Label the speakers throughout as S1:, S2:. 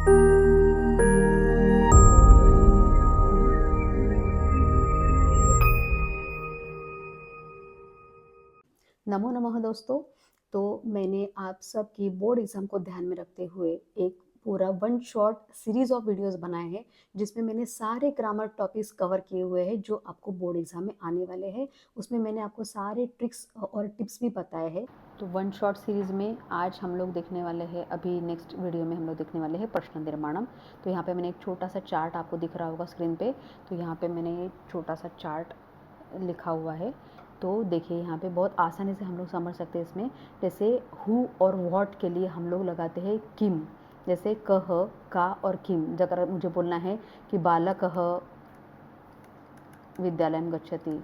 S1: नमो नमः दोस्तों। तो मैंने आप सबकी बोर्ड एग्ज़ाम को ध्यान में रखते हुए एक पूरा one shot series of videos बनाए हैं, जिसमें मैंने सारे ग्रामर टॉपिक्स कवर किए हुए हैं जो आपको बोर्ड एग्ज़ाम में आने वाले हैं। उसमें मैंने आपको सारे ट्रिक्स और टिप्स भी बताए हैं। तो वन शॉट सीरीज़ में आज हम लोग देखने वाले हैं, अभी नेक्स्ट वीडियो में हम लोग देखने वाले हैं प्रश्न निर्माणम। तो यहाँ पे मैंने एक छोटा सा चार्ट आपको दिख रहा होगा स्क्रीन पे। तो यहाँ पे मैंने ये छोटा सा चार्ट लिखा हुआ है। तो देखिए यहाँ पे बहुत आसानी से हम लोग समझ सकते हैं इसमें। जैसे हु और व्हाट के लिए हम लोग लगाते हैं किम, जैसे कह, का और किम। अगर मुझे बोलना है कि बालकः विद्यालयं गच्छति,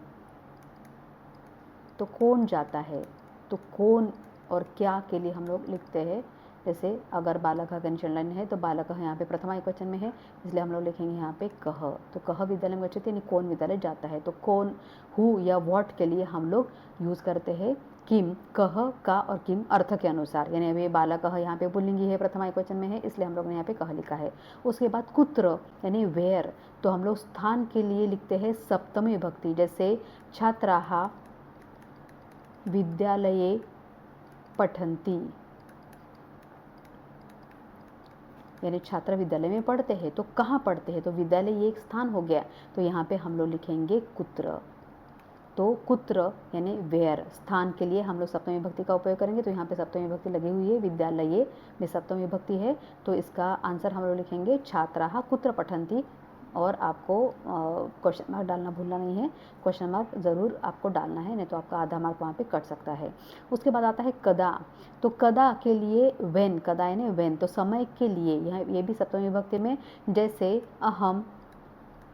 S1: तो कौन जाता है, तो कौन और क्या के लिए हम लोग लिखते हैं। जैसे अगर बालक कंचन है तो बालक यहाँ पे प्रथमा एकवचन में है, इसलिए हम लोग लिखेंगे यहाँ पे कह। तो कह विद्यालय में गच्छति यानी कौन विद्यालय जाता है। तो कौन, हु या व्हाट के लिए हम लोग यूज़ करते हैं किम, कह, का और किम अर्थ के अनुसार। यानी अभी बालक यहाँ पे पुल्लिंगी है, प्रथमा एकवचन में है, इसलिए हम लोग ने यहाँ पे कह लिखा है। उसके बाद कुत्र यानी वेयर, तो हम लोग स्थान के लिए लिखते हैं सप्तमी विभक्ति। जैसे छात्राः विद्यालये पठन्ति, यानी छात्र विद्यालय में पढ़ते हैं। तो कहाँ पढ़ते हैं, तो विद्यालय ये एक स्थान हो गया, तो यहाँ पे हम लोग लिखेंगे कुत्र। तो कुत्र यानी वेयर, स्थान के लिए हम लोग सप्तमी विभक्ति का उपयोग करेंगे। तो यहाँ पे सप्तमी विभक्ति लगी हुई है, विद्यालये में सप्तमी विभक्ति है, तो इसका आंसर हम लोग लिखेंगे छात्राः कुत्र पठन्ति। और आपको क्वेश्चन मार्क डालना भूलना नहीं है, क्वेश्चन मार्क ज़रूर आपको डालना है, नहीं तो आपका आधा मार्क वहाँ पे कट सकता है। उसके बाद आता है कदा। तो कदा के लिए वेन, कदा यानी वेन, तो समय के लिए, यहाँ ये भी सप्तमी विभक्ति में। जैसे अहम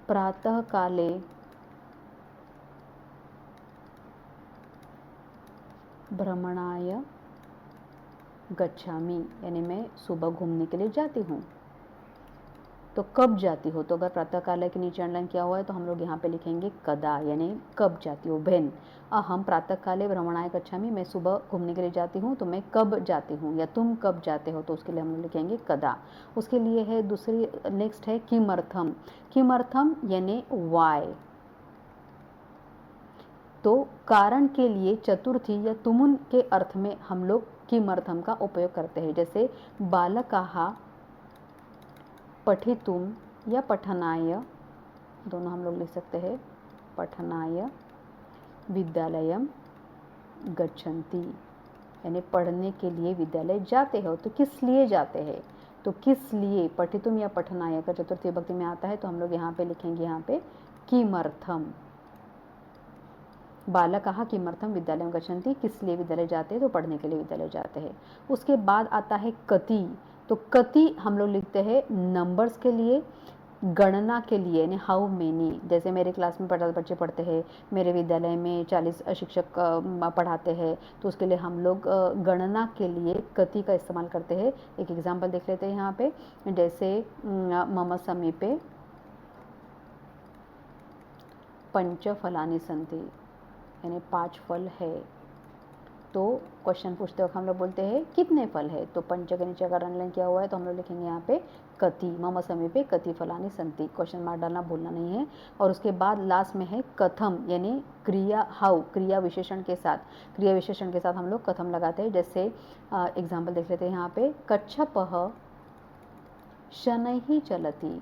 S1: प्रातः काले भ्रमणाय गच्छामि, यानी मैं सुबह घूमने के लिए जाती हूँ। तो कब जाती हो, तो अगर प्रातःकाल के नीचे अंडरलाइन किया हुआ है तो हम लोग यहाँ पे लिखेंगे कदा, यानी कब जाती हो। भेन, हम प्रातःकाले भ्रमणाय गच्छामि, मैं सुबह घूमने के लिए जाती हूँ, तो मैं कब जाती हूँ, या तुम कब जाते हो, तो उसके लिए हम लोग लिखेंगे कदा। उसके लिए है दूसरी, नेक्स्ट है किमर्थम। किमर्थम यानी वाई, तो कारण के लिए चतुर्थी या तुमुन के अर्थ में हम लोग किमर्थम का उपयोग करते हैं। जैसे बालकाः पठितुम या पठनाय, दोनों हम लोग लिख सकते हैं, पठनाय विद्यालयम गच्छन्ति, यानी पढ़ने के लिए विद्यालय जाते हो। तो किस लिए जाते हैं, तो किस लिए, पठितुम या पठनाय अगर चतुर्थी विभक्ति में आता है तो हम लोग यहाँ पे लिखेंगे यहाँ पे किमर्थम। बालकाः किमर्थम विद्यालयं गच्छन्ति, किस लिए विद्यालय जाते हैं, तो पढ़ने के लिए विद्यालय जाते हैं। उसके बाद आता है कति। तो कति हम लोग लिखते हैं नंबर्स के लिए, गणना के लिए, यानी हाउ मेनी। जैसे मेरे क्लास में 50 बच्चे पढ़ते हैं, मेरे विद्यालय में 40 शिक्षक पढ़ाते हैं, तो उसके लिए हम लोग गणना के लिए कति का इस्तेमाल करते हैं। एक एग्जाम्पल देख लेते हैं यहाँ पे। जैसे मम समीपे पंच फलानि सन्ति, यानी 5 फल है। तो क्वेश्चन पूछते वक्त हम लोग बोलते हैं कितने फल है, तो पंच के नीचे अगर अंडरलाइन किया हुआ है तो हम लोग लिखेंगे यहाँ पे कति, मम समीपे कति फलानि सन्ति, क्वेश्चन मार्क डालना भूलना नहीं है। और उसके बाद लास्ट में है कथम, यानी क्रिया, हाउ, क्रिया विशेषण के साथ, क्रिया विशेषण के साथ हम लोग कथम लगाते हैं। जैसे एग्जाम्पल देख लेते हैं यहाँ पे, कच्छपः शनैः चलति,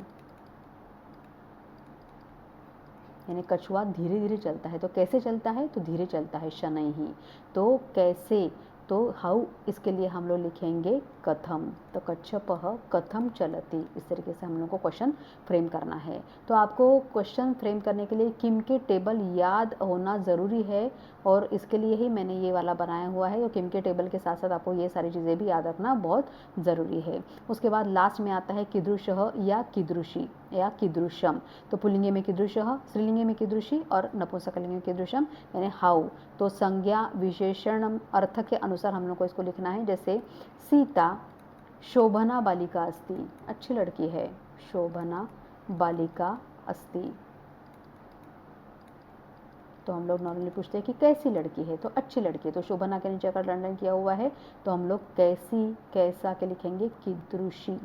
S1: यानी कछुआ धीरे धीरे चलता है। तो कैसे चलता है, तो धीरे चलता है, शनैः, तो कैसे, तो हाउ, इसके लिए हम लोग लिखेंगे कथम। तो कच्छपः कथम चलति, इस तरीके से हम लोग को क्वेश्चन फ्रेम करना है। तो आपको क्वेश्चन फ्रेम करने के लिए किम के टेबल याद होना ज़रूरी है, और इसके लिए ही मैंने ये वाला बनाया हुआ है। तो किम के टेबल के साथ साथ आपको ये सारी चीज़ें भी याद रखना बहुत ज़रूरी है। उसके बाद लास्ट में आता है कीदृशः या कीदृशी या कीदृशम। तो पुल्लिंग में कीदृशः, स्त्रीलिंग में कीदृशी और नपुंसकलिंग में कीदृशम, यानी हाउ। तो संज्ञा विशेषण अर्थ के अनुसार हम लोग को इसको लिखना है। जैसे सीता शोभना बालिका अस्ति, अच्छी लड़की है, शोभना बालिका अस्ति। तो हम लोग नॉर्मली पूछते हैं कि कैसी लड़की है, तो अच्छी लड़की है। तो शोभना के नीचे अगर अंडरलाइन किया हुआ है तो हम लोग कैसी, कैसा के लिखेंगे कीदृशी।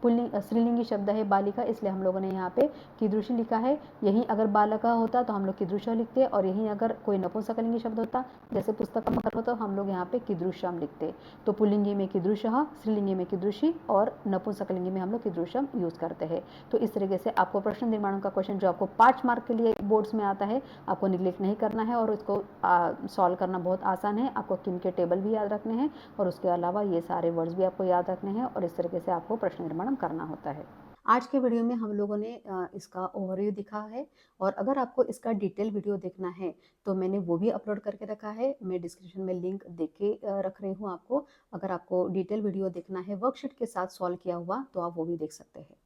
S1: पुल्लिंग स्त्रीलिंगी शब्द है बालिका, इसलिए हम लोगों ने यहाँ पे कीदृशी लिखा है। यहीं अगर बालका होता तो हम लोग कीदृश लिखते, और यहीं अगर कोई नपुंसकलिंगी शब्द होता जैसे पुस्तकम होता तो हम लोग यहाँ पे कीदृशम लिखते। तो पुल्लिंगी में कीदृशः, स्त्रीलिंगी में कीदृशी और नपुंसकलिंगी में हम लोग कीदृशम यूज़ करते हैं। तो इस तरीके से आपको प्रश्न निर्माण का क्वेश्चन जो आपको 5 मार्क के लिए बोर्ड्स में आता है, आपको निग्लेक्ट नहीं करना है और इसको सॉल्व करना बहुत आसान है। आपको किम के टेबल भी याद रखने हैं और उसके अलावा ये सारे वर्ड्स भी आपको याद रखने हैं, और इस तरीके से आपको प्रश्न निर्माण करना होता है। आज के वीडियो में हम लोगों ने इसका ओवरव्यू दिखा है, और अगर आपको इसका डिटेल वीडियो देखना है तो मैंने वो भी अपलोड करके रखा है। मैं डिस्क्रिप्शन में लिंक दे के रख रही हूँ आपको। अगर आपको डिटेल वीडियो देखना है वर्कशीट के साथ सॉल्व किया हुआ तो आप वो भी देख सकते हैं।